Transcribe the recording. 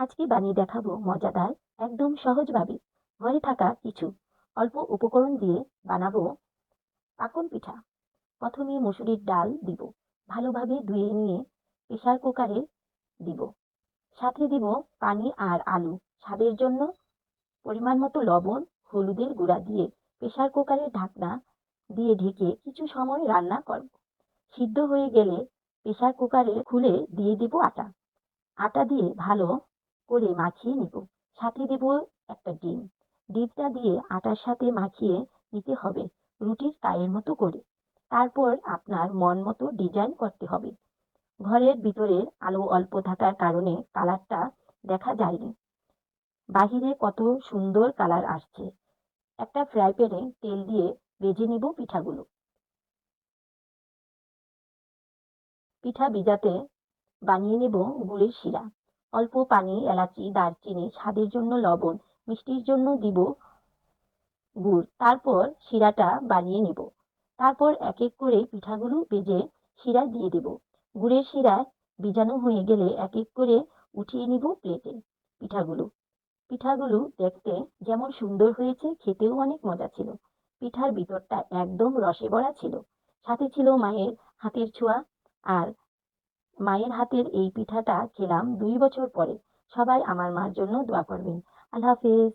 আজকে বানিয়ে দেখাবো মজাদার একদম সহজভাবে ঘরে থাকা কিছু অল্প উপকরণ দিয়ে বানাবো পাকন পিঠা। প্রথমে মসুরির ডাল দিব, ভালোভাবে ধুয়ে নিয়ে প্রেসার কুকারে দিব। সাথে দিব পানি আর আলু। স্বাদের জন্য পরিমাণ মতো লবণ, হলুদের গুঁড়া দিয়ে প্রেসার কুকারের ঢাকনা দিয়ে ঢেকে কিছু সময় রান্না করব। সিদ্ধ হয়ে গেলে প্রেসার কুকারে খুলে দিয়ে দিব আটা। আটা দিয়ে ভালো করে মাখিয়ে নিব। সাথে দেব একটা ডিম। ডিমটা দিয়ে আটার সাথে মাখিয়ে নিতে হবে রুটির গায়ের মতো করে। তারপর আপনার মন মতো ডিজাইন করতে হবে। ঘরের ভিতরের আলো অল্প থাকার কারণে কালারটা দেখা যায়নি। বাহিরে কত সুন্দর কালার আসছে। একটা ফ্রাই প্যানে তেল দিয়ে ভেজে নিব পিঠাগুলো। পিঠা ভিজাতে বানিয়ে নেব গুড়ের শিরা। অল্প পানি, এলাচি, দারচিনি, স্বাদের জন্য লবণ, মিষ্টির জন্য দিব গুড়। তারপর শিরাটা বানিয়ে নেব। তারপর এক এক করে পিঠাগুলো ভেজে শিরা দিয়ে দেব। গুড়ের শিরা ভিজানো হয়ে গেলে এক এক করে উঠিয়ে নিব প্লেটে। পিঠাগুলো পিঠাগুলো দেখতে যেমন সুন্দর হয়েছে, খেতেও অনেক মজা ছিল। পিঠার ভিতরটা একদম রসে ভরা ছিল। সাথে ছিল মায়ের হাতের ছোঁয়া। আর মায়ের হাতের এই পিঠাটা খেলাম 2 বছর পরে। সবাই আমার মার জন্য দোয়া করবেন। আল্লাহ হাফেজ।